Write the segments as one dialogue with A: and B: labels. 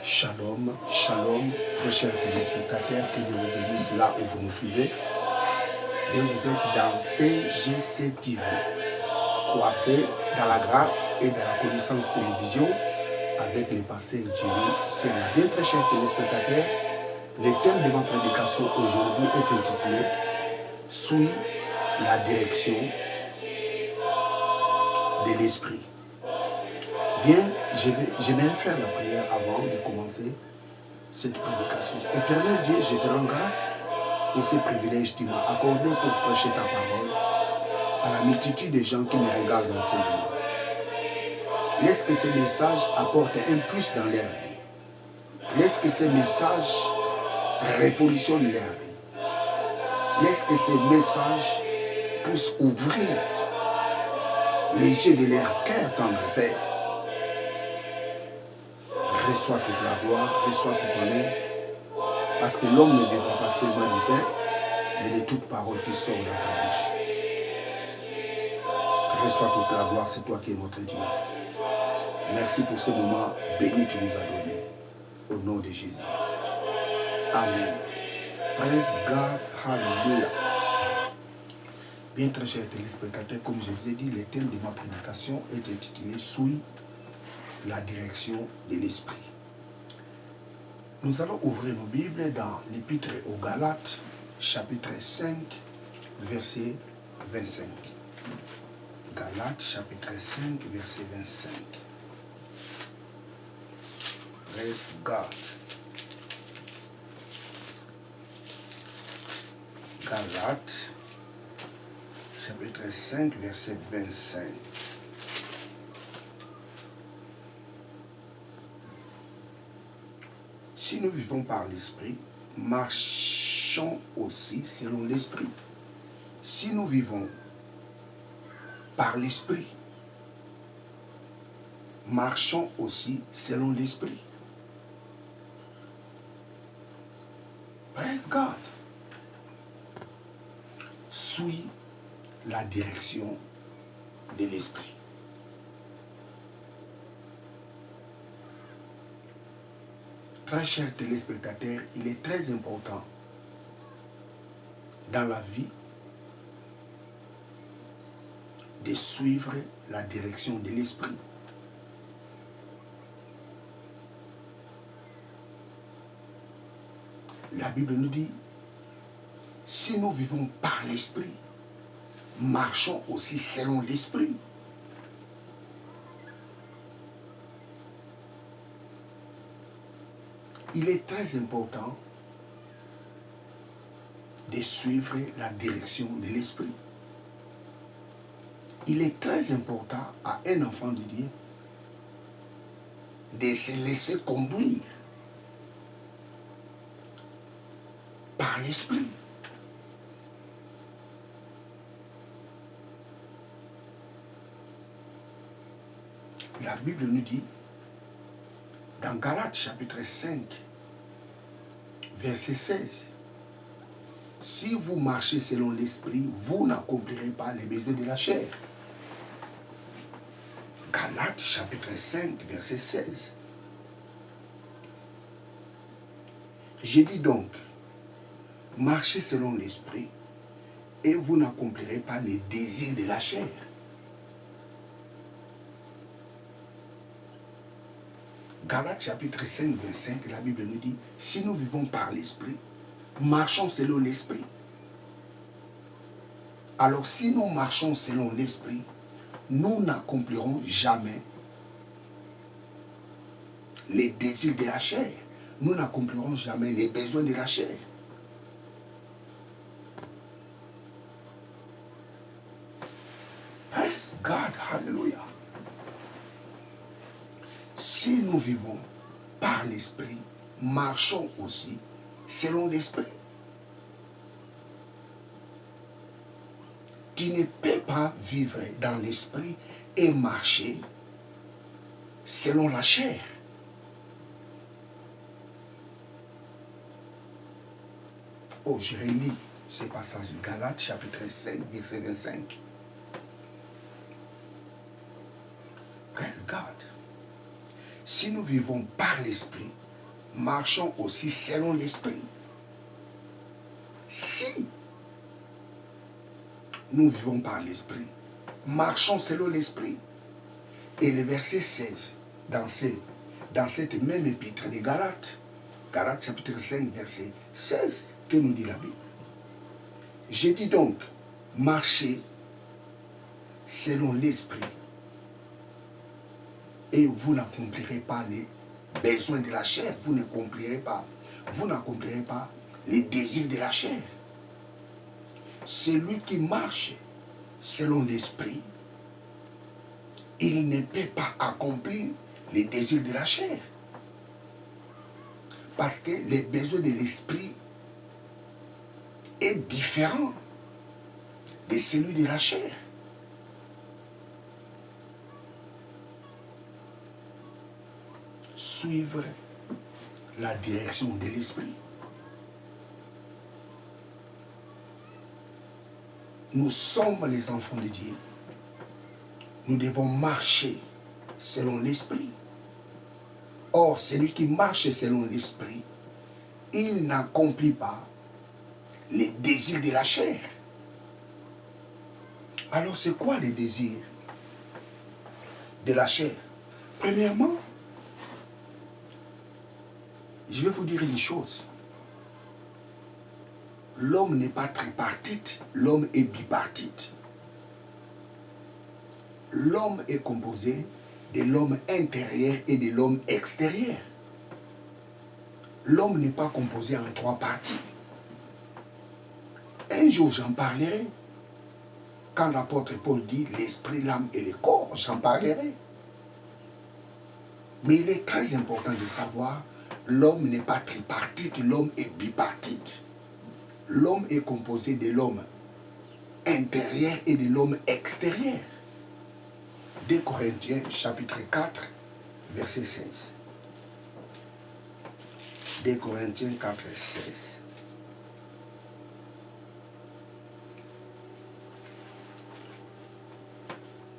A: Shalom, shalom, très chers téléspectateurs, que Dieu vous bénisse là où vous nous suivez. Et vous êtes dans CGC TV, coincé dans la grâce et dans la connaissance télévision avec les pasteurs Jimmy Sena. Bien, très chers téléspectateurs, le thème de ma prédication aujourd'hui est intitulé « Suis la direction de l'Esprit ». Bien, j'aimerais faire la prière avant de commencer cette prédication. Éternel Dieu, je te rends grâce pour ces privilèges que tu m'as accordés pour prêcher ta parole à la multitude de gens qui me regardent dans ce moment. Laisse que ces messages apportent un plus dans leur vie. Laisse que ces messages révolutionnent leur vie. Laisse que ces messages puissent ouvrir les yeux de leur cœur, tendre Père. Reçois toute la gloire, reçois tout honneur, parce que l'homme ne vivra pas seulement du pain, mais de toute parole qui sort de ta bouche. Reçois toute la gloire, c'est toi qui es notre Dieu. Merci pour ce moment béni que tu nous as donné. Au nom de Jésus. Amen. Praise God, hallelujah. Bien, très chers téléspectateurs, comme je vous ai dit, le thème de ma prédication est intitulé « Suis la direction de l'Esprit ». Nous allons ouvrir nos Bibles dans l'Épître aux Galates, chapitre 5, verset 25. Galates, chapitre 5, verset 25. Praise God. Galates, chapitre 5, verset 25. Si nous vivons par l'Esprit, marchons aussi selon l'Esprit. Si nous vivons par l'Esprit, marchons aussi selon l'Esprit. Praise God. Suis la direction de l'Esprit. Très chers téléspectateurs, il est très important dans la vie de suivre la direction de l'Esprit. La Bible nous dit, si nous vivons par l'Esprit, marchons aussi selon l'Esprit. Il est très important de suivre la direction de l'Esprit. Il est très important à un enfant de Dieu de se laisser conduire par l'Esprit. La Bible nous dit, dans Galates chapitre 5, verset 16, si vous marchez selon l'Esprit, vous n'accomplirez pas les besoins de la chair. Galates chapitre 5, verset 16. J'ai dit donc, marchez selon l'Esprit et vous n'accomplirez pas les désirs de la chair. Galates chapitre 5, 25, la Bible nous dit, si nous vivons par l'Esprit, marchons selon l'Esprit. Alors si nous marchons selon l'Esprit, nous n'accomplirons jamais les désirs de la chair. Nous n'accomplirons jamais les besoins de la chair. Praise God, hallelujah. Si nous vivons par l'Esprit, marchons aussi selon l'Esprit. Tu ne peux pas vivre dans l'Esprit et marcher selon la chair. Oh, je relis ce passage, Galates chapitre 5, verset 25. Praise God. Si nous vivons par l'esprit, marchons aussi selon l'esprit. Si nous vivons par l'esprit, marchons selon l'esprit. Et le verset 16, dans cette même épître de Galates, Galates chapitre 5, verset 16, que nous dit la Bible. J'ai dit donc, marchez selon l'esprit et vous n'accomplirez pas les besoins de la chair, vous n'accomplirez pas les désirs de la chair. Celui qui marche selon l'esprit, il ne peut pas accomplir les désirs de la chair. Parce que les besoins de l'esprit est différent de celui de la chair. Suivre la direction de l'esprit. Nous sommes les enfants de Dieu. Nous devons marcher selon l'esprit. Or, celui qui marche selon l'esprit, il n'accomplit pas les désirs de la chair. Alors, c'est quoi les désirs de la chair? Premièrement, je vais vous dire une chose. L'homme n'est pas tripartite, l'homme est bipartite. L'homme est composé de l'homme intérieur et de l'homme extérieur. L'homme n'est pas composé en 3 parties. Un jour, j'en parlerai. Quand l'apôtre Paul dit l'esprit, l'âme et le corps, j'en parlerai. Mais il est très important de savoir, l'homme n'est pas tripartite, l'homme est bipartite. L'homme est composé de l'homme intérieur et de l'homme extérieur. 2 Corinthiens chapitre 4, verset 16. 2 Corinthiens 4, 16.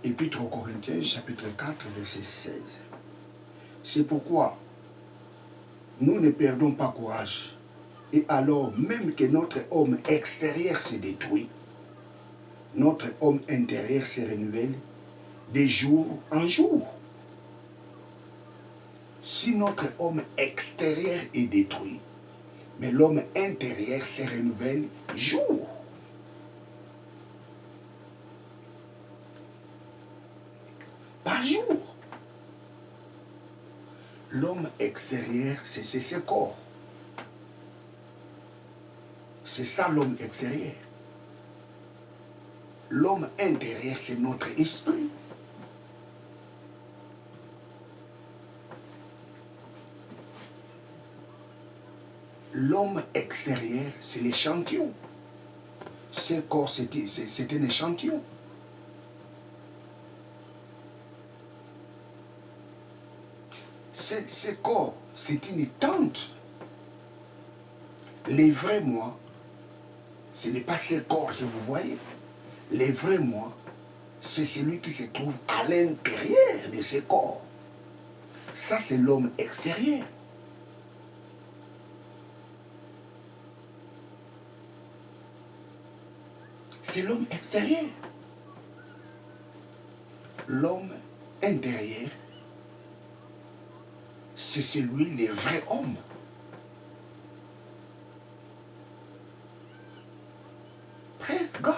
A: Épître aux Corinthiens chapitre 4, verset 16. C'est pourquoi nous ne perdons pas courage. Et alors, même que notre homme extérieur se détruit, notre homme intérieur se renouvelle de jour en jour. Si notre homme extérieur est détruit, mais l'homme intérieur se renouvelle jour. Par jour. L'homme extérieur, c'est ce corps. C'est ça l'homme extérieur. L'homme intérieur, c'est notre esprit. L'homme extérieur, c'est l'échantillon. Ce corps, c'est un échantillon. Ce corps, c'est une tente. Les vrais moi, ce n'est pas ce corps que vous voyez. Les vrais moi, c'est celui qui se trouve à l'intérieur de ce corps. Ça, c'est l'homme extérieur. C'est l'homme extérieur. L'homme intérieur, c'est celui, le vrai homme. Praise God.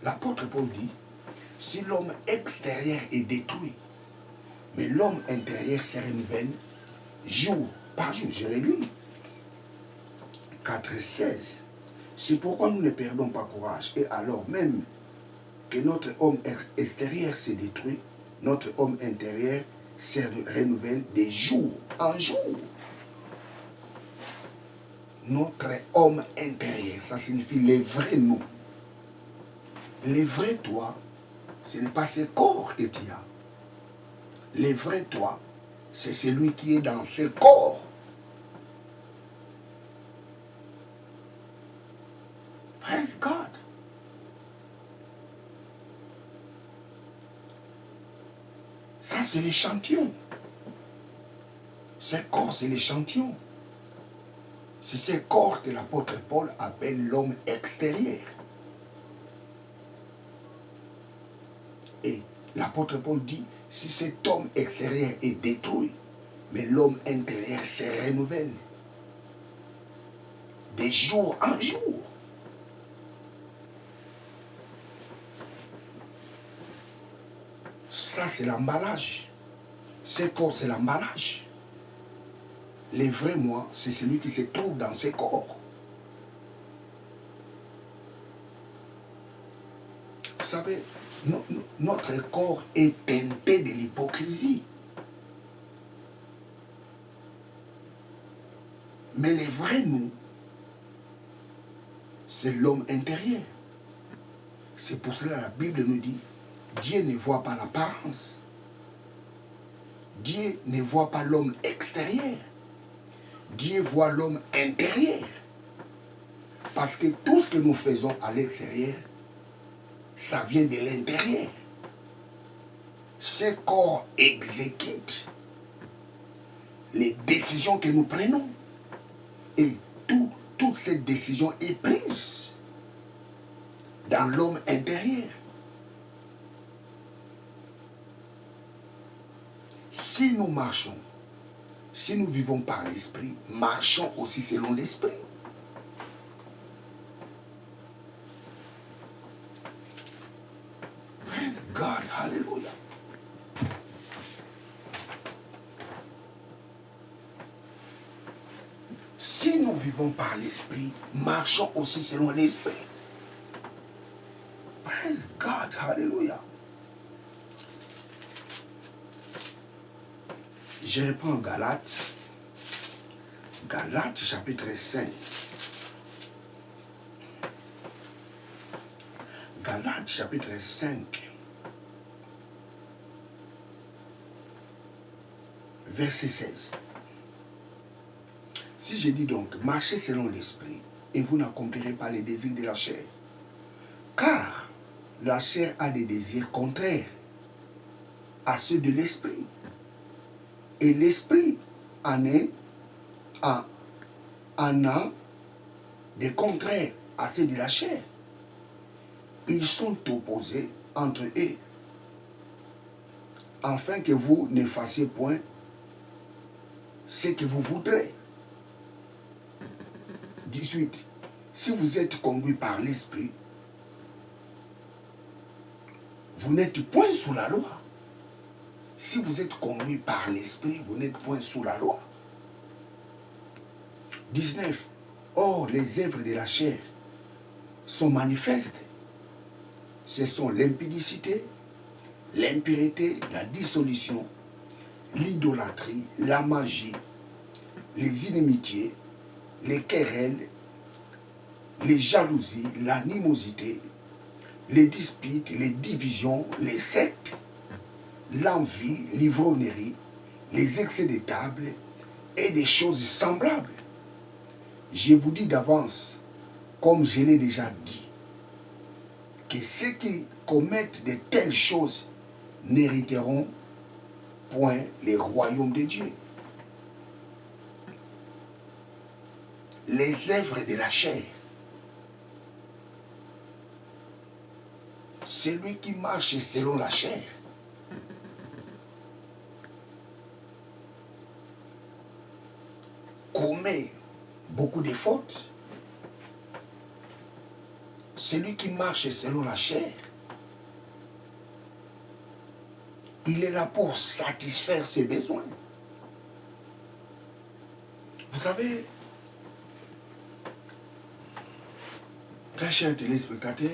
A: L'apôtre Paul dit, si l'homme extérieur est détruit, mais l'homme intérieur se renouvelle jour par jour. Je relis. 4, 16. C'est pourquoi nous ne perdons pas courage. Et alors même que notre homme extérieur se détruit, notre homme intérieur se renouvelle de jour en jour. Notre homme intérieur, ça signifie les vrais nous. Les vrais toi, ce n'est pas ce corps que tu as. Les vrais toi, c'est celui qui est dans ce corps. Praise God. Ça, c'est l'échantillon. Ce corps, c'est l'échantillon. C'est ce corps que l'apôtre Paul appelle l'homme extérieur. Et l'apôtre Paul dit, si cet homme extérieur est détruit, mais l'homme intérieur se renouvelle. De jour en jour. Ça, c'est l'emballage. Ce corps, c'est l'emballage. Le vrai moi, c'est celui qui se trouve dans ce corps. Vous savez, notre corps est teinté de l'hypocrisie. Mais le vrai nous, c'est l'homme intérieur. C'est pour cela que la Bible nous dit, Dieu ne voit pas l'apparence. Dieu ne voit pas l'homme extérieur. Dieu voit l'homme intérieur. Parce que tout ce que nous faisons à l'extérieur, ça vient de l'intérieur. Ce corps exécute les décisions que nous prenons. Et toute cette décision est prise dans l'homme intérieur. Si nous marchons, si nous vivons par l'esprit, marchons aussi selon l'esprit. Praise God, hallelujah. Si nous vivons par l'esprit, marchons aussi selon l'esprit. Praise God, hallelujah. Je reprends Galates. Galates chapitre 5. Galates chapitre 5. Verset 16. Si je dis donc, marchez selon l'esprit, et vous n'accomplirez pas les désirs de la chair. Car la chair a des désirs contraires à ceux de l'esprit. Et l'esprit en a des contraires à ceux de la chair. Ils sont opposés entre eux, afin que vous ne fassiez point ce que vous voudrez. 18. Si vous êtes conduit par l'esprit, vous n'êtes point sous la loi. Si vous êtes conduit par l'esprit, vous n'êtes point sous la loi. 19. Or, les œuvres de la chair sont manifestes. Ce sont l'impudicité, l'impureté, la dissolution, l'idolâtrie, la magie, les inimitiés, les querelles, les jalousies, l'animosité, les disputes, les divisions, les sectes, l'envie, l'ivrognerie, les excès de table et des choses semblables. Je vous dis d'avance, comme je l'ai déjà dit, que ceux qui commettent de telles choses n'hériteront point les royaumes de Dieu. Les œuvres de la chair. Celui qui marche selon la chair commet beaucoup de fautes. Celui qui marche selon la chair, il est là pour satisfaire ses besoins. Vous savez, très chers téléspectateurs,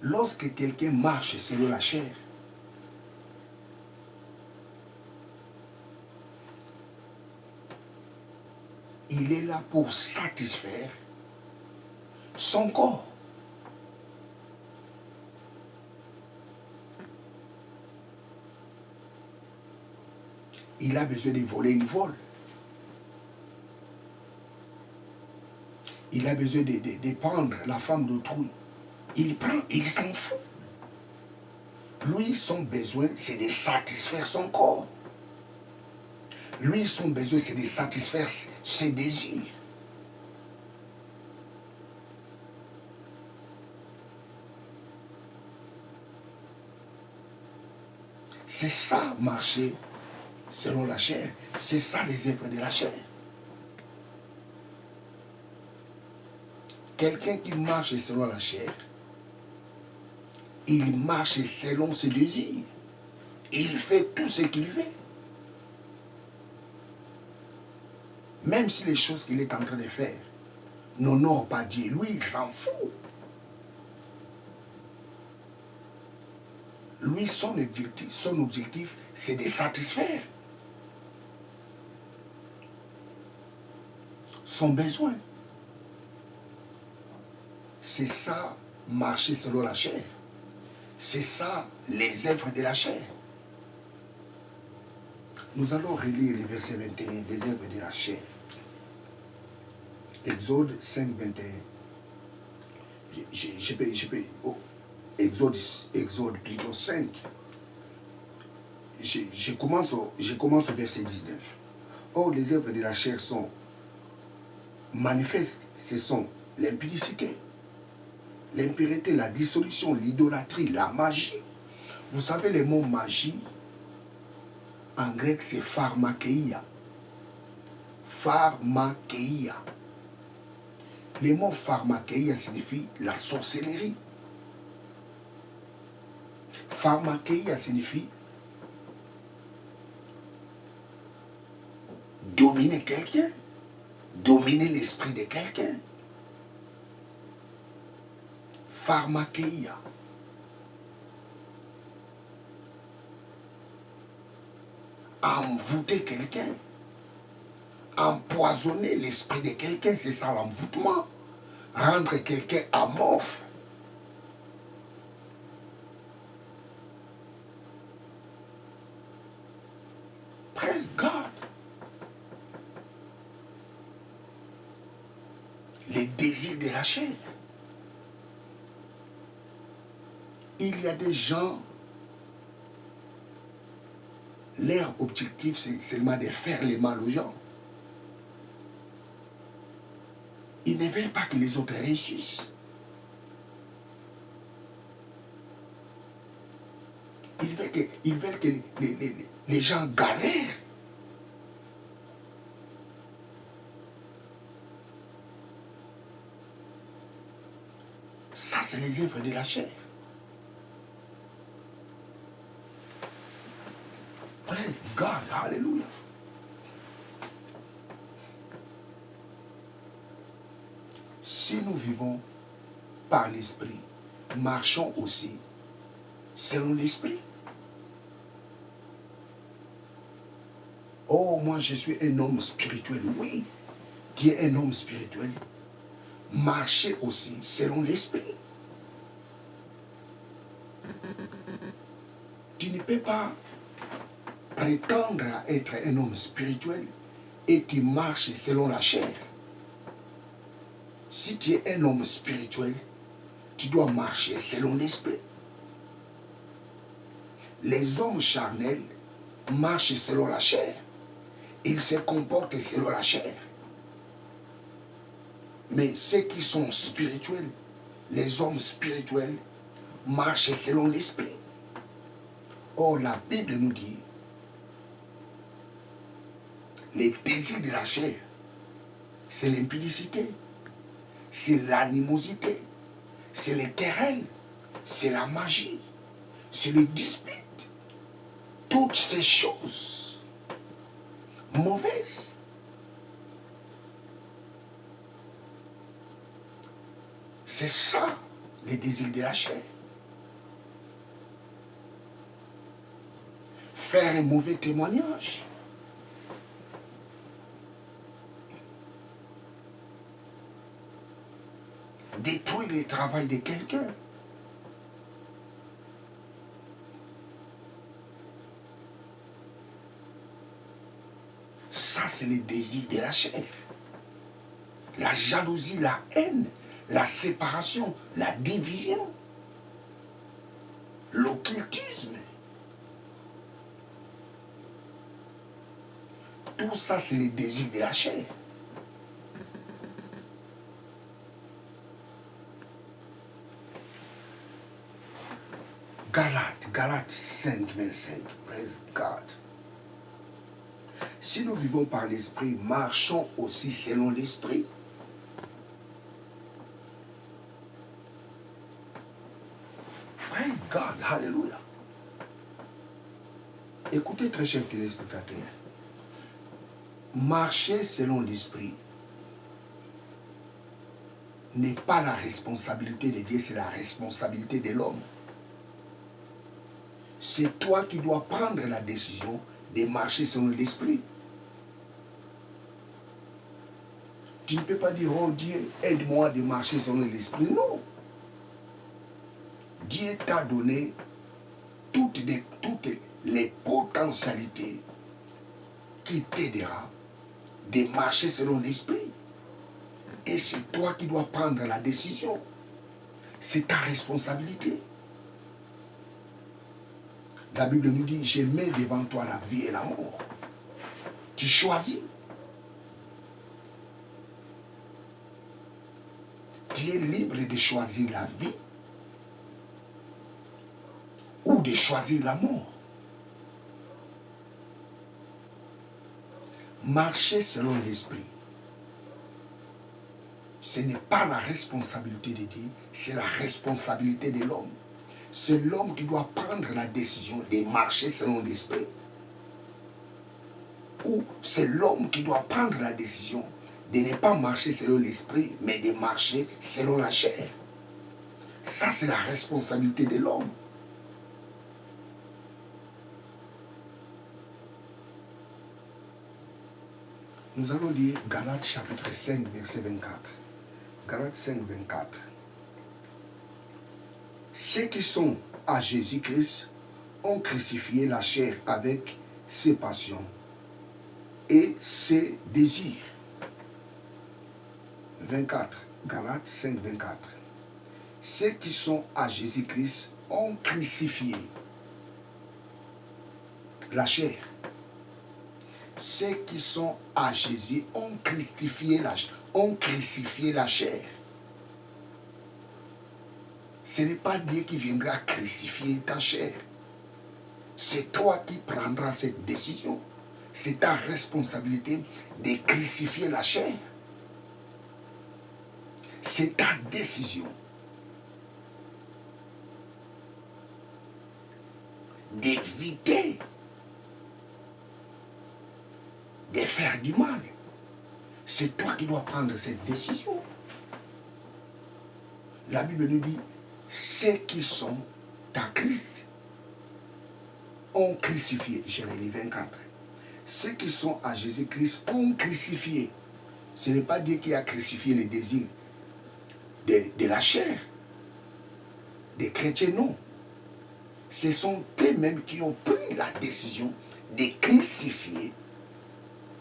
A: lorsque quelqu'un marche selon la chair, il est là pour satisfaire son corps. Il a besoin de voler, il vole. il a besoin de prendre la femme d'autrui. Il prend, il s'en fout. Lui, son besoin, c'est de satisfaire son corps. Lui, son besoin, c'est de satisfaire ses désirs. C'est ça, marcher selon la chair. C'est ça, les œuvres de la chair. Quelqu'un qui marche selon la chair, il marche selon ses désirs. Il fait tout ce qu'il veut. Même si les choses qu'il est en train de faire n'honorent pas Dieu, lui, il s'en fout. Lui, son objectif, c'est de satisfaire son besoin. C'est ça, marcher selon la chair. C'est ça, les œuvres de la chair. Nous allons relire le verset 21, les œuvres de la chair. Exode 5, 21. Exode plutôt 5. Je commence au verset 19. Or, les œuvres de la chair sont manifestes. Ce sont l'impudicité, l'impureté, la dissolution, l'idolâtrie, la magie. Vous savez, le mot magie, en grec, c'est pharmakeia. Pharmakeia. Le mot pharmakeia signifie la sorcellerie. Pharmakeia signifie dominer quelqu'un, dominer l'esprit de quelqu'un. Pharmakeia. Envoûter quelqu'un, empoisonner l'esprit de quelqu'un, c'est ça l'envoûtement. Rendre quelqu'un amorphe. Praise God. Les désirs de la chair. Il y a des gens, leur objectif, c'est seulement de faire le mal aux gens. Ils ne veulent pas que les autres réussissent. Ils veulent que les gens galèrent. Ça, c'est les œuvres de la chair. Praise God, hallelujah. Si nous vivons par l'esprit, marchons aussi selon l'esprit. Oh, moi je suis un homme spirituel. Oui, tu es un homme spirituel. Marchez aussi selon l'esprit. Tu ne peux pas prétendre à être un homme spirituel et tu marches selon la chair. Si tu es un homme spirituel, tu dois marcher selon l'esprit. Les hommes charnels marchent selon la chair. Ils se comportent selon la chair. Mais ceux qui sont spirituels, les hommes spirituels, marchent selon l'esprit. Or, la Bible nous dit, les désirs de la chair, c'est l'impudicité, c'est l'animosité, c'est les querelles, c'est la magie, c'est les disputes. Toutes ces choses mauvaises. C'est ça, les désirs de la chair. Faire un mauvais témoignage. Détruire le travail de quelqu'un. Ça, c'est les désirs de la chair. la jalousie, la haine, la séparation, la division, l'occultisme. Tout ça, c'est les désirs de la chair. Galates 5, 25. Praise God. Si nous vivons par l'esprit, marchons aussi selon l'esprit. Praise God. Hallelujah. Écoutez, très chers téléspectateurs. Marcher selon l'esprit n'est pas la responsabilité de Dieu, c'est la responsabilité de l'homme. C'est toi qui dois prendre la décision de marcher selon l'esprit. Tu ne peux pas dire, oh Dieu, aide-moi de marcher selon l'esprit. Non. Dieu t'a donné toutes les potentialités qui t'aidera de marcher selon l'esprit. Et c'est toi qui dois prendre la décision. C'est ta responsabilité. La Bible nous dit, je mets devant toi la vie et la mort. Tu choisis. Tu es libre de choisir la vie ou de choisir la mort. Marcher selon l'esprit, ce n'est pas la responsabilité de Dieu, c'est la responsabilité de l'homme. C'est l'homme qui doit prendre la décision de marcher selon l'esprit. Ou c'est l'homme qui doit prendre la décision de ne pas marcher selon l'esprit, mais de marcher selon la chair. Ça, c'est la responsabilité de l'homme. Nous allons lire Galates chapitre 5, verset 24. Galates 5, 24. Ceux qui sont à Jésus-Christ ont crucifié la chair avec ses passions et ses désirs. 24. Galates 5, 24. Ceux qui sont à Jésus-Christ ont crucifié la chair. Ceux qui sont à Jésus ont crucifié la chair. Ce n'est pas Dieu qui viendra crucifier ta chair. C'est toi qui prendras cette décision. C'est ta responsabilité de crucifier la chair. C'est ta décision d'éviter de faire du mal. C'est toi qui dois prendre cette décision. La Bible nous dit, ceux qui sont à Christ ont crucifié. Jérémie 24. Ceux qui sont à Jésus-Christ ont crucifié. Ce n'est pas Dieu qui a crucifié les désirs de la chair. Des chrétiens, non. Ce sont eux-mêmes qui ont pris la décision de crucifier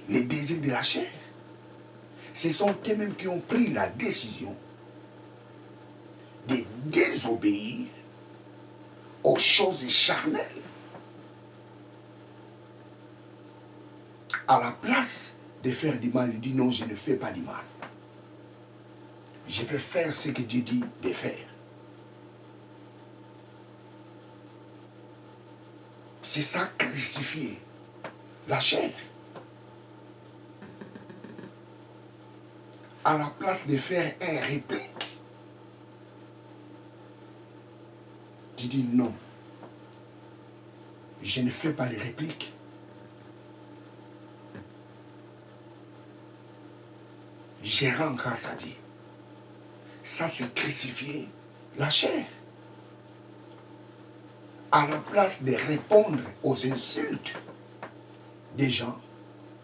A: les désirs de la chair. Ce sont eux-mêmes qui ont pris la décision de désobéir aux choses charnelles. À la place de faire du mal, il dit non, je ne fais pas du mal. Je vais faire ce que Dieu dit de faire. C'est ça, crucifier la chair. À la place de faire un réplique, tu dis non. Je ne fais pas les répliques. Je rends grâce à Dieu. Ça, c'est crucifier la chair. À la place de répondre aux insultes des gens,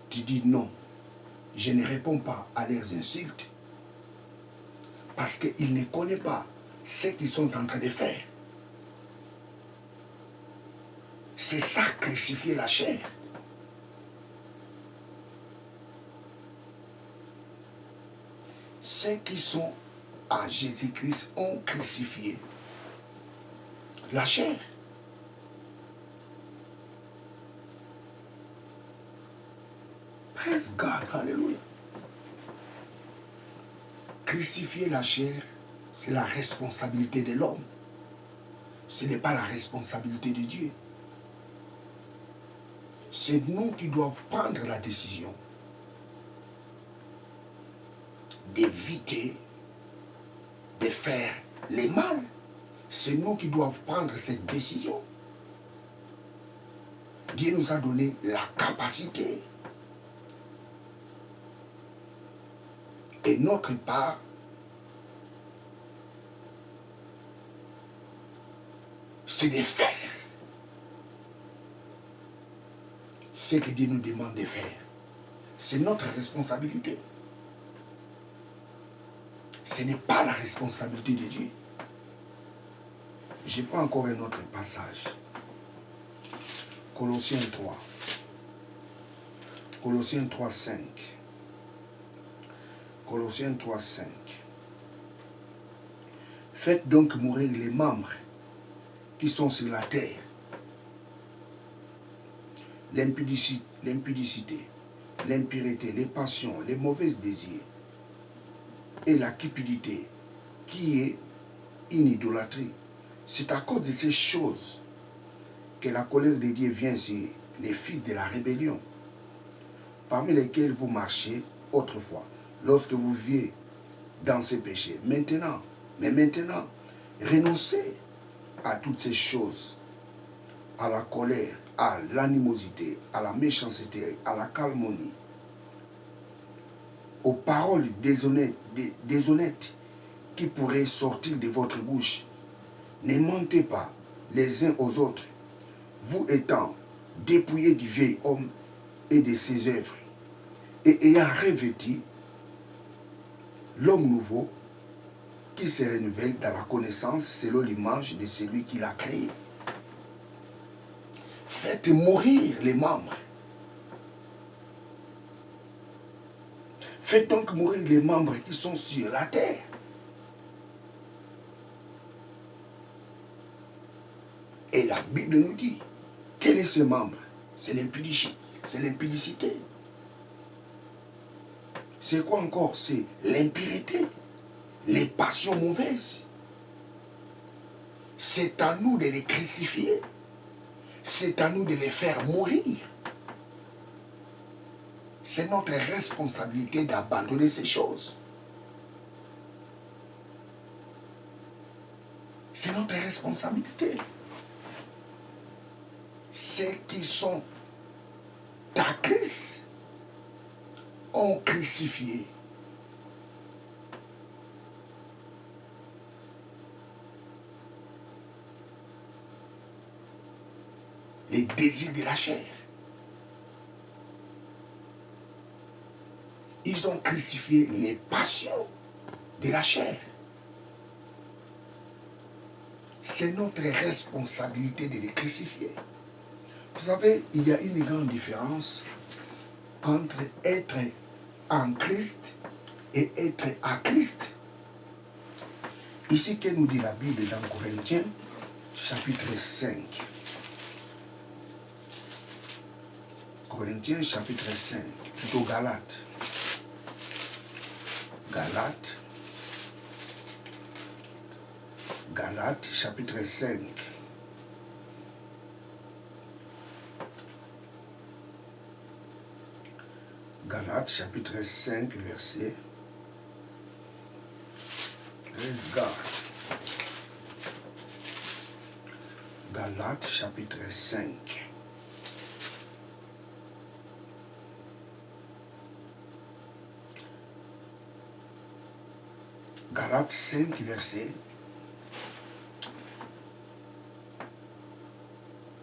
A: tu dis non. Je ne réponds pas à leurs insultes parce qu'ils ne connaissent pas ce qu'ils sont en train de faire. C'est ça, crucifier la chair. ceux qui sont à Jésus-Christ ont crucifié la chair. Praise God, hallelujah. Crucifier la chair, c'est la responsabilité de l'homme. Ce n'est pas la responsabilité de Dieu. C'est nous qui devons prendre la décision d'éviter de faire le mal. C'est nous qui devons prendre cette décision. Dieu nous a donné la capacité. Et notre part, c'est de faire ce que Dieu nous demande de faire. C'est notre responsabilité. Ce n'est pas la responsabilité de Dieu. Je prends encore un autre passage. Colossiens 3. Colossiens 3, 5. Colossiens 3, 5. Faites donc mourir les membres qui sont sur la terre. L'impudicité, l'impureté, les passions, les mauvais désirs et la cupidité qui est une idolâtrie. C'est à cause de ces choses que la colère de Dieu vient sur les fils de la rébellion, parmi lesquels vous marchez autrefois, lorsque vous viviez dans ces péchés. Maintenant, renoncez à toutes ces choses, à la colère, à l'animosité, à la méchanceté, à la calomnie, aux paroles déshonnêtes qui pourraient sortir de votre bouche. Ne mentez pas les uns aux autres, vous étant dépouillés du vieil homme et de ses œuvres, et ayant revêtu l'homme nouveau qui se renouvelle dans la connaissance selon l'image de celui qui l'a créé. Faites mourir les membres. Faites donc mourir les membres qui sont sur la terre. Et la Bible nous dit, quel est ce membre? C'est l'impudicité. C'est l'impudicité. C'est quoi encore? C'est l'impureté, les passions mauvaises. C'est à nous de les crucifier. C'est à nous de les faire mourir. C'est notre responsabilité d'abandonner ces choses. C'est notre responsabilité. Ceux qui sont à Christ ont crucifié les désirs de la chair. Ils ont crucifié les passions de la chair. C'est notre responsabilité de les crucifier. Vous savez, il y a une grande différence entre être en Christ et être à Christ. Ici, que nous dit la Bible dans Corinthiens, chapitre 5. Corinthiens, chapitre 5, plutôt Galates. Galates, chapitre 5. Galates, chapitre 5, verset. Praise God. Galates, chapitre 5. Galates 5, verset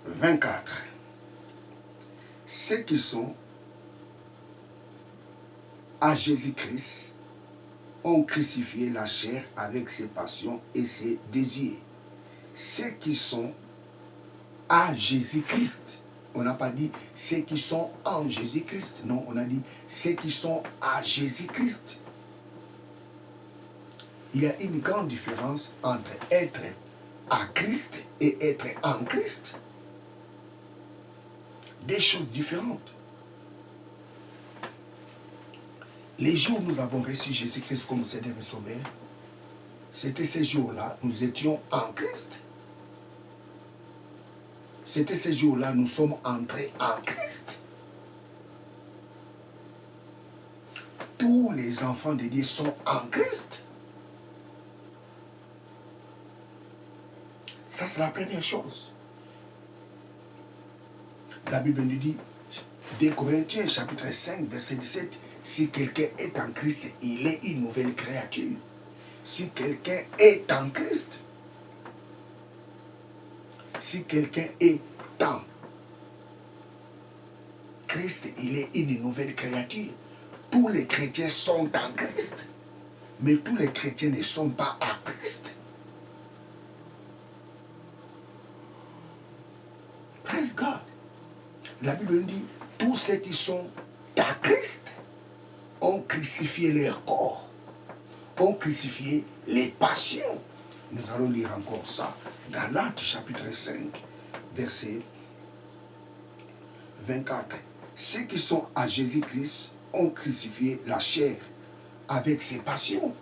A: 24. Ceux qui sont à Jésus-Christ ont crucifié la chair avec ses passions et ses désirs. Ceux qui sont à Jésus-Christ. On n'a pas dit ceux qui sont en Jésus-Christ. Non, on a dit ceux qui sont à Jésus-Christ. Il y a une grande différence entre être à Christ et être en Christ. Des choses différentes. Les jours où nous avons reçu Jésus-Christ comme Seigneur et Sauveur, c'était ces jours-là, nous étions en Christ. C'était ces jours-là, nous sommes entrés en Christ. Tous les enfants de Dieu sont en Christ. Ça, c'est la première chose. La Bible nous dit, 2 Corinthiens chapitre 5, verset 17, si quelqu'un est en Christ, il est une nouvelle créature. Si quelqu'un est en Christ, si quelqu'un est en Christ, il est une nouvelle créature. Tous les chrétiens sont en Christ, mais tous les chrétiens ne sont pas en Christ. Praise God. La Bible nous dit, tous ceux qui sont à Christ ont crucifié leur corps, ont crucifié les passions. Nous allons lire encore ça dans l'Acte chapitre 5, verset 24. Ceux qui sont à Jésus-Christ ont crucifié la chair avec ses passions.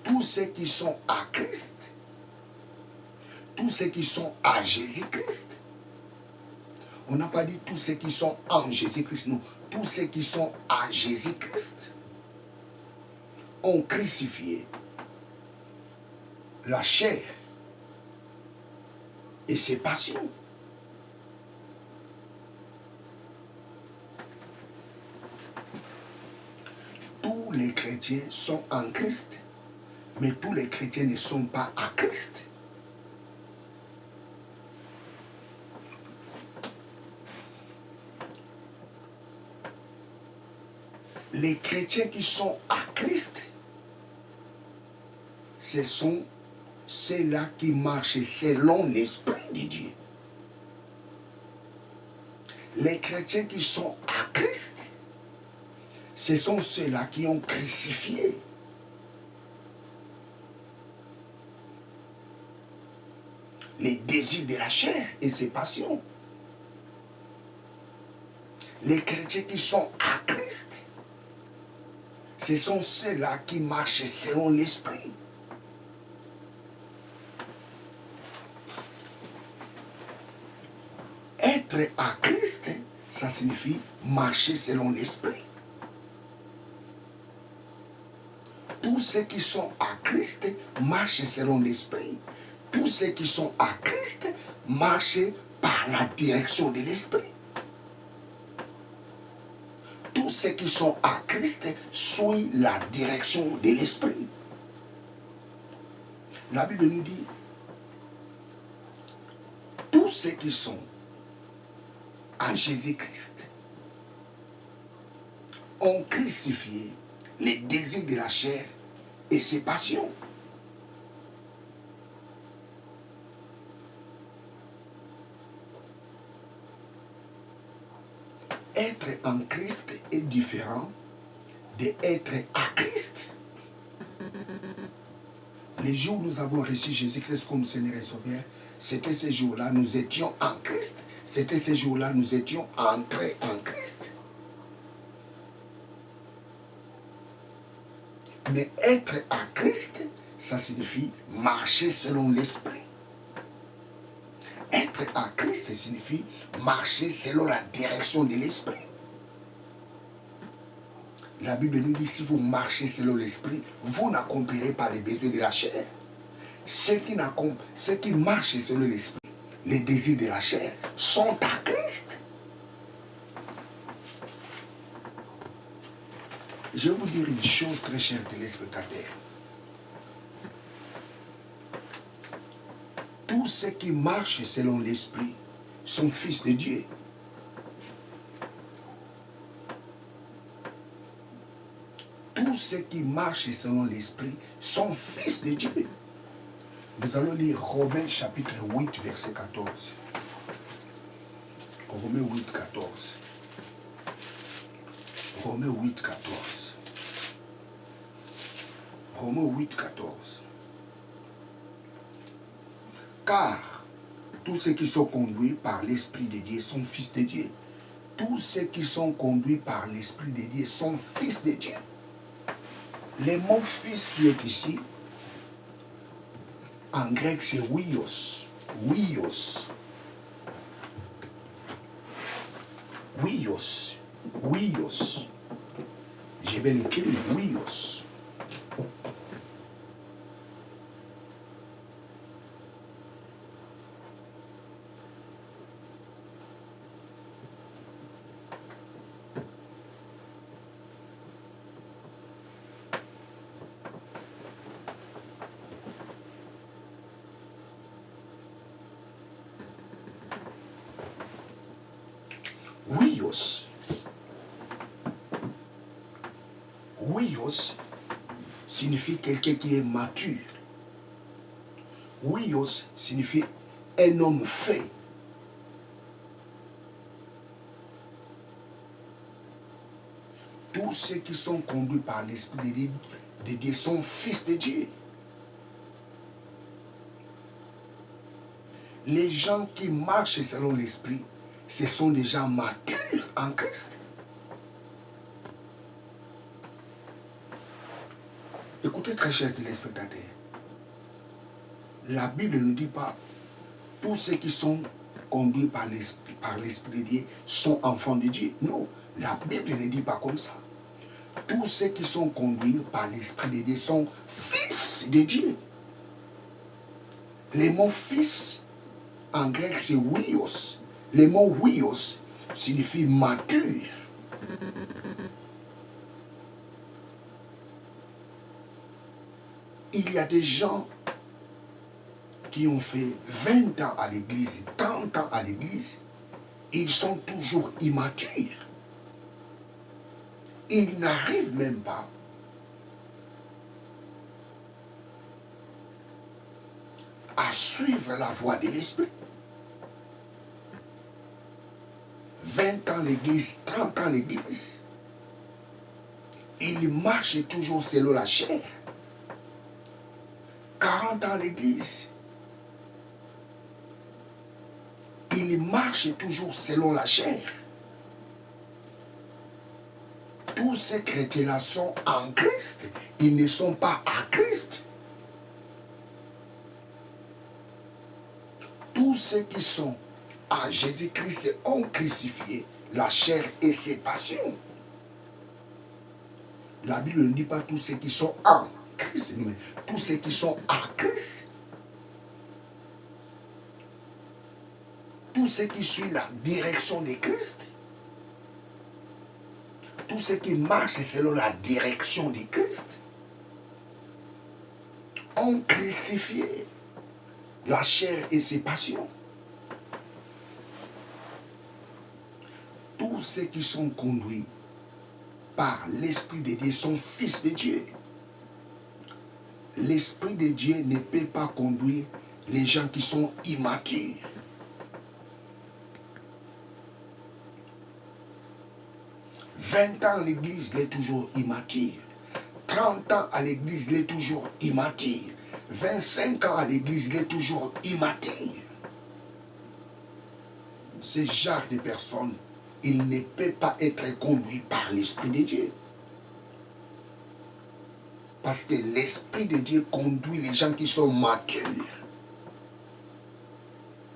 A: Tous ceux qui sont à Christ, tous ceux qui sont à Jésus-Christ, on n'a pas dit tous ceux qui sont en Jésus-Christ, non. Tous ceux qui sont à Jésus-Christ ont crucifié la chair et ses passions. Tous les chrétiens sont en Christ, mais tous les chrétiens ne sont pas à Christ. Les chrétiens qui sont à Christ, ce sont ceux-là qui marchent selon l'Esprit de Dieu. Les chrétiens qui sont à Christ, ce sont ceux-là qui ont crucifié les désirs de la chair et ses passions. Les chrétiens qui sont à Christ, ce sont ceux-là qui marchent selon l'Esprit. Être à Christ, ça signifie marcher selon l'Esprit. Tous ceux qui sont à Christ marchent selon l'Esprit. Tous ceux qui sont à Christ marchent par la direction de l'Esprit. Tous ceux qui sont à Christ suivent la direction de l'Esprit. La Bible nous dit, tous ceux qui sont en Jésus-Christ ont crucifié les désirs de la chair et ses passions. Être en Christ est différent d'être à Christ. Les jours où nous avons reçu Jésus-Christ comme Seigneur et Sauveur, c'était ces jours-là, nous étions en Christ. C'était ces jours-là, nous étions entrés en Christ. Mais être à Christ, ça signifie marcher selon l'Esprit. Être à Christ, ça signifie marcher selon la direction de l'Esprit. La Bible nous dit, si vous marchez selon l'Esprit, vous n'accomplirez pas les besoins de la chair. Ceux qui marchent selon l'Esprit, les désirs de la chair, sont à Christ. Je vais vous dire une chose très chère, téléspectateurs. Tous ceux qui marchent selon l'Esprit sont fils de Dieu. Tous ceux qui marchent selon l'Esprit sont fils de Dieu. Nous allons lire Romains chapitre 8, verset 14. Romains 8, 14. Romains 8, 14. Romains 8, 14. Car tous ceux qui sont conduits par l'Esprit de Dieu sont fils de Dieu. Tous ceux qui sont conduits par l'Esprit de Dieu sont fils de Dieu. Le mot fils qui est ici, en grec, c'est huios. Huios. Huios. Huios. Je vais l'écrire, huios. Huios. Huios signifie quelqu'un qui est mature. Huios signifie un homme fait. Tous ceux qui sont conduits par l'Esprit de Dieu sont fils de Dieu. Les gens qui marchent selon l'Esprit, ce sont des gens matures en Christ. Écoutez très chers téléspectateurs. La Bible ne dit pas tous ceux qui sont conduits par l'Esprit de Dieu sont enfants de Dieu. Non, la Bible ne dit pas comme ça. Tous ceux qui sont conduits par l'Esprit de Dieu sont fils de Dieu. Le mot fils en grec c'est huios. Le mot huios signifie mature. Il y a des gens qui ont fait 20 ans à l'église, 30 ans à l'église, ils sont toujours immatures. Ils n'arrivent même pas à suivre la voie de l'Esprit. 20 ans l'église, 30 ans l'église, ils marchent toujours selon la chair. 40 ans l'église, ils marchent toujours selon la chair. Tous ces chrétiens-là sont en Christ, ils ne sont pas à Christ. Tous ceux qui sont à Jésus-Christ ont crucifié la chair et ses passions. La Bible ne dit pas tous ceux qui sont en Christ, mais tous ceux qui sont à Christ. Tous ceux qui suivent la direction de Christ. Tous ceux qui marchent selon la direction de Christ ont crucifié la chair et ses passions. Tous ceux qui sont conduits par l'Esprit de Dieu sont fils de Dieu. L'Esprit de Dieu ne peut pas conduire les gens qui sont immatures. « 20 ans à l'église, il est toujours immature. 30 ans à l'église, il est toujours immature. 25 ans à l'église, il est toujours immature. » Ce genre de personnes, il ne peut pas être conduit par l'Esprit de Dieu. Parce que l'Esprit de Dieu conduit les gens qui sont matures.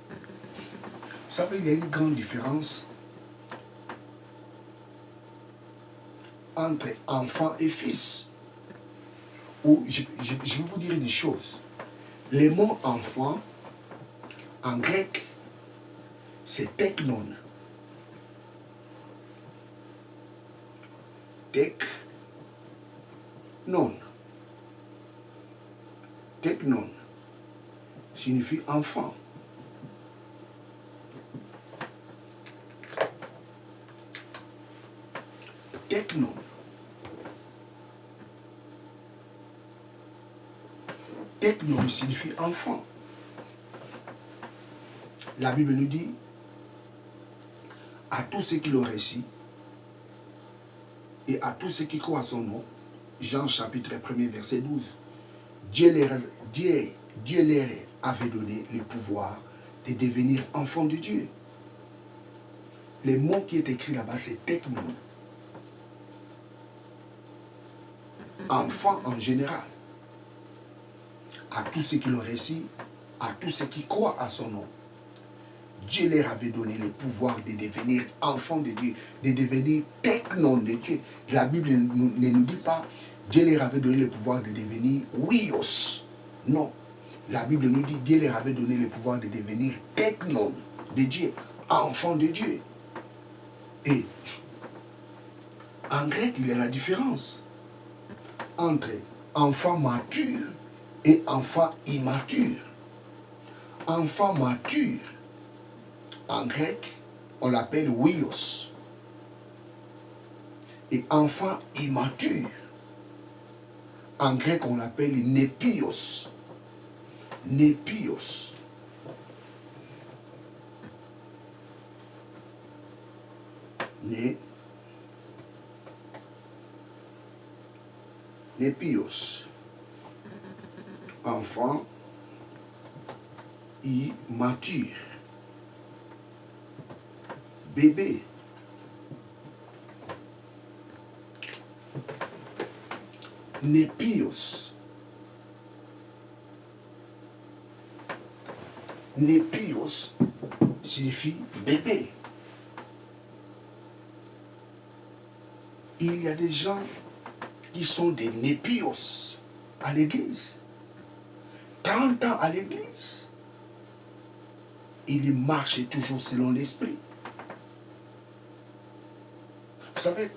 A: Vous savez, il y a une grande différence entre enfant et fils. Ou je vais vous dire une chose. Le mot enfant, en grec, c'est teknon. Teknon. Teknon signifie enfant. Teknon. Teknon signifie enfant. La Bible nous dit à tous ceux qui l'ont reçu et à tous ceux qui croient à son nom, Jean chapitre 1er, verset 12. Dieu leur avait donné le pouvoir de devenir enfants de Dieu. Le mot qui est écrit là-bas, c'est techno. Enfants en général. À tous ceux qui l'ont réussi, à tous ceux qui croient à son nom. Dieu leur avait donné le pouvoir de devenir enfants de Dieu, de devenir technon de Dieu. La Bible ne nous dit pas, Dieu leur avait donné le pouvoir de devenir huios. Non. La Bible nous dit, Dieu leur avait donné le pouvoir de devenir technon de Dieu, enfants de Dieu. Et en grec, il y a la différence entre enfant mature et enfant immature. Enfant mature, en grec, on l'appelle huios. Et enfant immature, en grec, on l'appelle népios. Népios. Népios. Enfant immature. Bébé. Népios. Népios signifie bébé. Il y a des gens qui sont des népios à l'église. 30 ans à l'église. Il marche toujours selon l'esprit. Vous savez,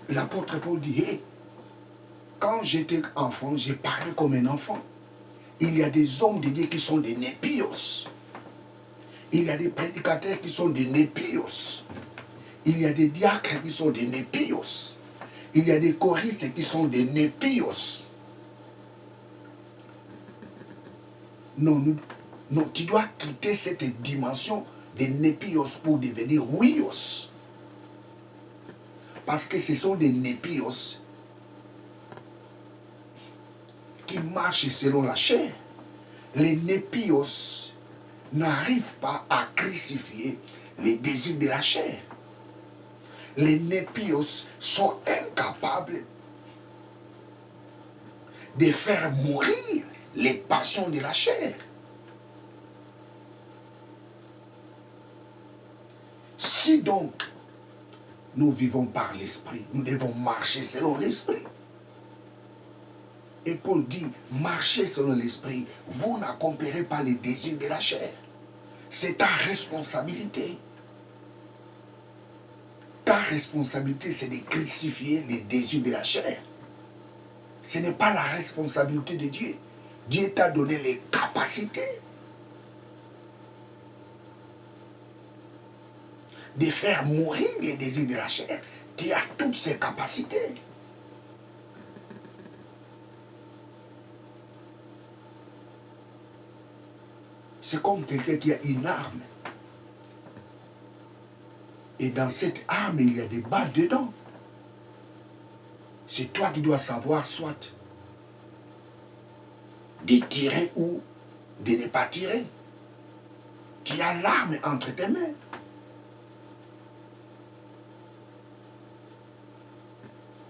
A: l'apôtre Paul dit, hey, quand j'étais enfant, j'ai parlé comme un enfant. Il y a des hommes de Dieu qui sont des népios. Il y a des prédicateurs qui sont des népios. Il y a des diacres qui sont des népios. Il y a des choristes qui sont des népios. Non, non, tu dois quitter cette dimension des népios pour devenir huios. Parce que ce sont des népios qui marchent selon la chair. Les népios n'arrivent pas à crucifier les désirs de la chair. Les népios sont incapables de faire mourir les passions de la chair. Si donc nous vivons par l'esprit, nous devons marcher selon l'esprit. Et Paul dit, marchez selon l'esprit, vous n'accomplirez pas les désirs de la chair. C'est ta responsabilité. Ta responsabilité, c'est de crucifier les désirs de la chair. Ce n'est pas la responsabilité de Dieu. Dieu t'a donné les capacités de faire mourir les désirs de la chair. Tu as toutes ces capacités. C'est comme quelqu'un qui a une arme. Et dans cette arme, il y a des balles dedans. C'est toi qui dois savoir soit de tirer ou de ne pas tirer. Tu as l'arme entre tes mains.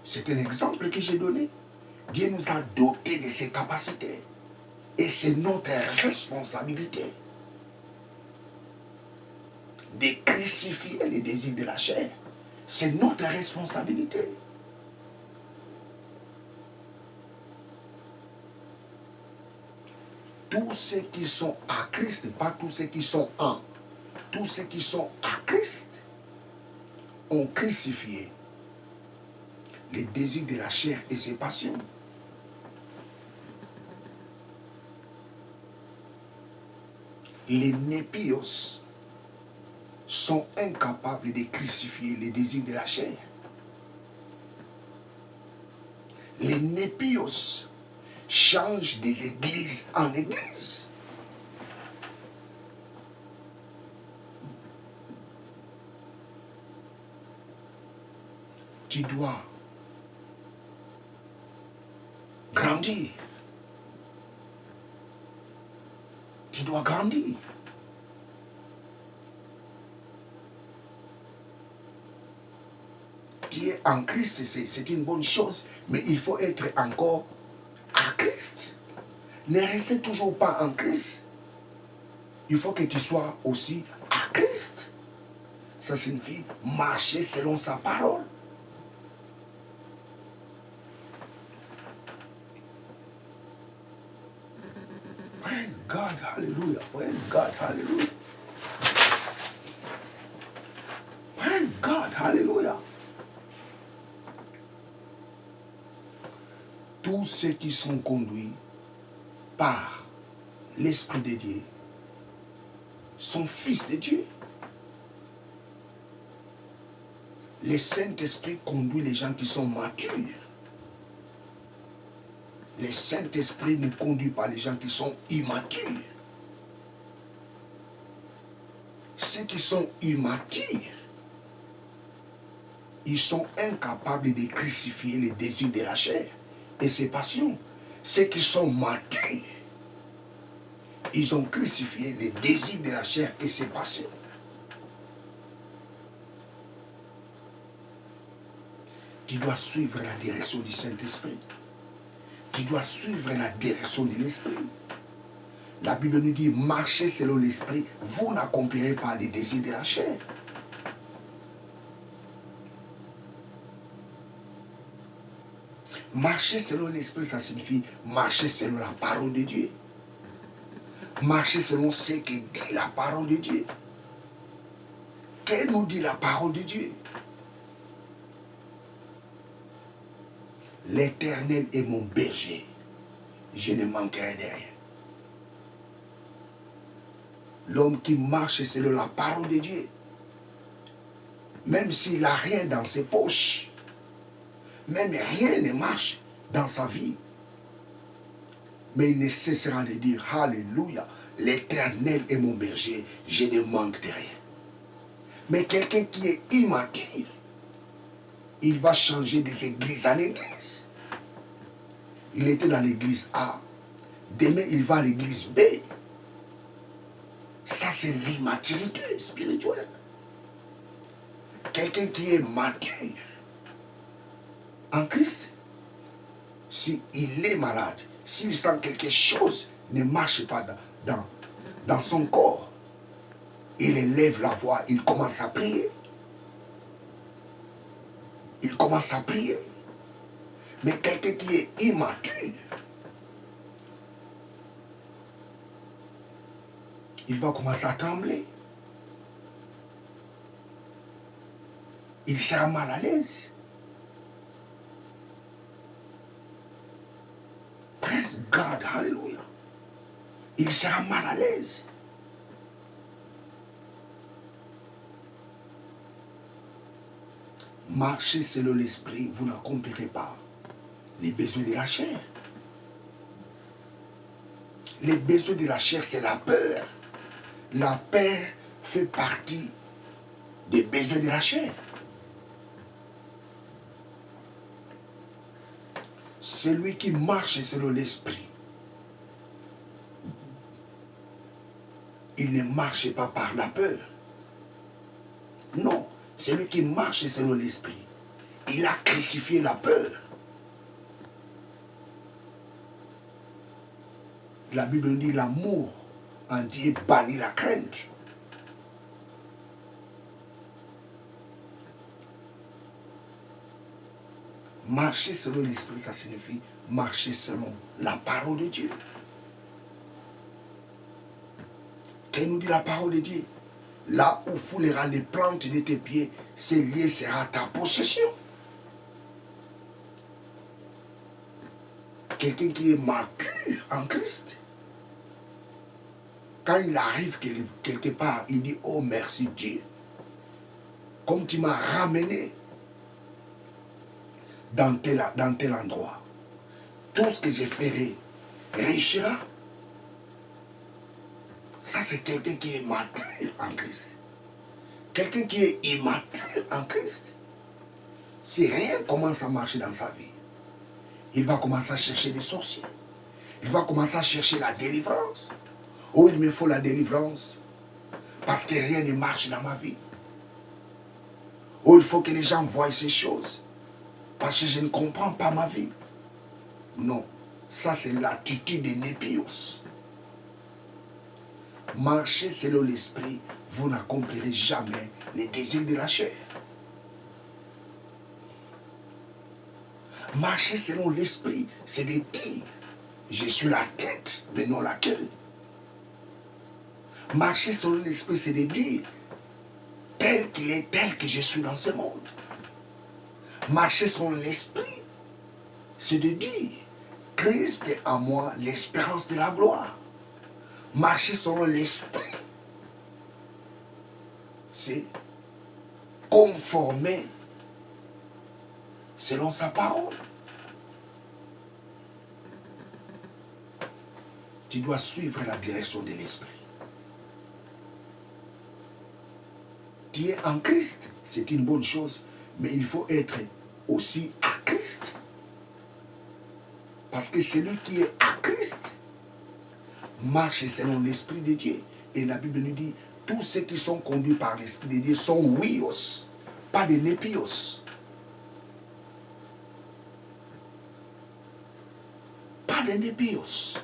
A: C'est un exemple que j'ai donné. Dieu nous a dotés de ces capacités. Et c'est notre responsabilité de crucifier les désirs de la chair. C'est notre responsabilité. Tous ceux qui sont à Christ, pas tous ceux qui sont en, tous ceux qui sont à Christ ont crucifié les désirs de la chair et ses passions. Les népios sont incapables de crucifier les désirs de la chair. Les népios changent des églises en églises. Tu dois grandir. Tu dois grandir. Tu es en Christ, c'est une bonne chose. Mais il faut être encore à Christ. Ne restez toujours pas en Christ. Il faut que tu sois aussi à Christ. Ça signifie marcher selon sa parole. Praise God, hallelujah. Praise God, hallelujah. Praise God, hallelujah. Tous ceux qui sont conduits par l'Esprit de Dieu sont fils de Dieu. Le Saint-Esprit conduit les gens qui sont matures. Le Saint-Esprit ne conduit pas les gens qui sont immatures. Ceux qui sont immatures, ils sont incapables de crucifier les désirs de la chair et ses passions. Ceux qui sont matures, ils ont crucifié les désirs de la chair et ses passions. Tu dois suivre la direction du Saint-Esprit. Tu dois suivre la direction de l'Esprit. La Bible nous dit, marchez selon l'Esprit, vous n'accomplirez pas les désirs de la chair. Marcher selon l'Esprit, ça signifie marcher selon la parole de Dieu. Marcher selon ce que dit la parole de Dieu. Qu'elle nous dit la parole de Dieu? L'Éternel est mon berger. Je ne manquerai de rien. L'homme qui marche selon la parole de Dieu, même s'il n'a rien dans ses poches, même rien ne marche dans sa vie, mais il ne cessera de dire, Alléluia, l'Éternel est mon berger, je ne manque de rien. Mais quelqu'un qui est immature, il va changer des églises en église. Il était dans l'église A, demain il va à l'église B. Ça c'est l'immaturité spirituelle. Quelqu'un qui est mature en Christ, s'il est malade, s'il sent quelque chose ne marche pas dans son corps, il élève la voix, il commence à prier. Il commence à prier. Mais quelqu'un qui est immature, il va commencer à trembler. Il sera mal à l'aise. Praise God, hallelujah. Il sera mal à l'aise. Marchez selon l'esprit, vous n'accomplirez pas les besoins de la chair. Les besoins de la chair, c'est la peur. La peur fait partie des besoins de la chair. Celui qui marche selon l'esprit, il ne marche pas par la peur. Non, celui qui marche selon l'esprit, il a crucifié la peur. La Bible nous dit l'amour en Dieu bannit la crainte. Marcher selon l'esprit, ça signifie marcher selon la parole de Dieu. Qu'elle nous dit la parole de Dieu? Là où foulera les plantes de tes pieds, ce lieu sera ta possession. Quelqu'un qui est mature en Christ, quand il arrive quelque part, il dit, oh merci Dieu, comme tu m'as ramené dans tel endroit, tout ce que je ferai réussira. Ça, c'est quelqu'un qui est mature en Christ. Quelqu'un qui est immature en Christ, si rien commence à marcher dans sa vie, il va commencer à chercher des sorciers. Il va commencer à chercher la délivrance. Oh, il me faut la délivrance. Parce que rien ne marche dans ma vie. Oh, il faut que les gens voient ces choses. Parce que je ne comprends pas ma vie. Non, ça c'est l'attitude de Népios. Marchez selon l'esprit, vous n'accomplirez jamais les désirs de la chair. Marcher selon l'esprit, c'est de dire, je suis la tête, mais non la queue. Marcher selon l'esprit, c'est de dire, tel qu'il est, tel que je suis dans ce monde. Marcher selon l'esprit, c'est de dire, Christ est en moi l'espérance de la gloire. Marcher selon l'esprit, c'est conformer selon sa parole. Tu dois suivre la direction de l'esprit. Tu es en Christ, c'est une bonne chose, mais il faut être aussi à Christ. Parce que celui qui est à Christ marche selon l'esprit de Dieu. Et la Bible nous dit, tous ceux qui sont conduits par l'esprit de Dieu sont huios, pas des népios. Pas des népios.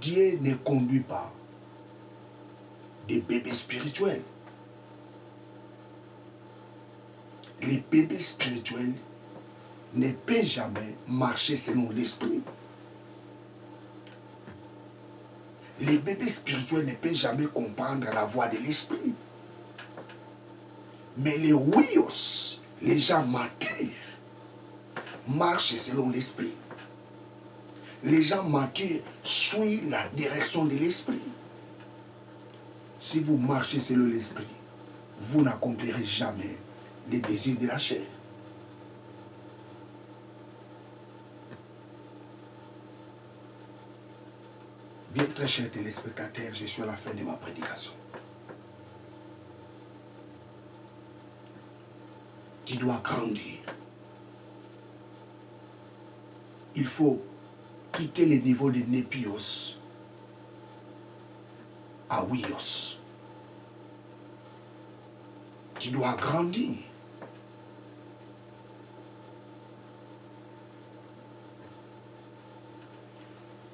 A: Dieu ne conduit pas des bébés spirituels. Les bébés spirituels ne peuvent jamais marcher selon l'esprit. Les bébés spirituels ne peuvent jamais comprendre la voix de l'esprit. Mais les huios, les gens matures, marchent selon l'esprit. Les gens matures suivent la direction de l'esprit. Si vous marchez selon l'esprit, vous n'accomplirez jamais les désirs de la chair. Bien, très chers téléspectateurs, je suis à la fin de ma prédication. Tu dois grandir. Il faut quitter le niveau de népios à huios. Tu dois grandir.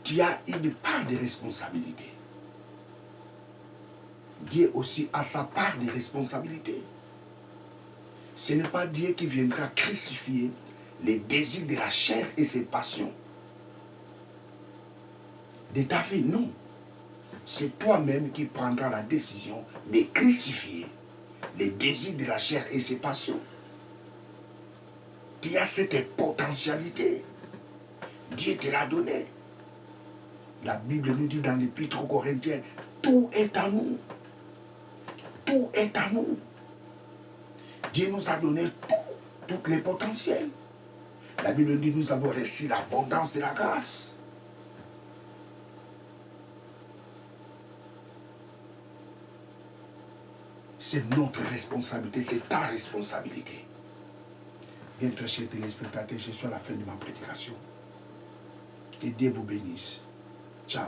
A: Tu as une part de responsabilité. Dieu aussi a sa part de responsabilité. Ce n'est pas Dieu qui viendra crucifier les désirs de la chair et ses passions de ta vie, non. C'est toi-même qui prendras la décision de crucifier les désirs de la chair et ses passions. Tu as cette potentialité. Dieu te l'a donné. La Bible nous dit dans l'Épître aux Corinthiens, tout est à nous. Tout est à nous. Dieu nous a donné tous les potentiels. La Bible dit, nous avons reçu l'abondance de la grâce. C'est notre responsabilité, c'est ta responsabilité. Bien, très chers téléspectateurs, je suis à la fin de ma prédication. Que Dieu vous bénisse. Ciao.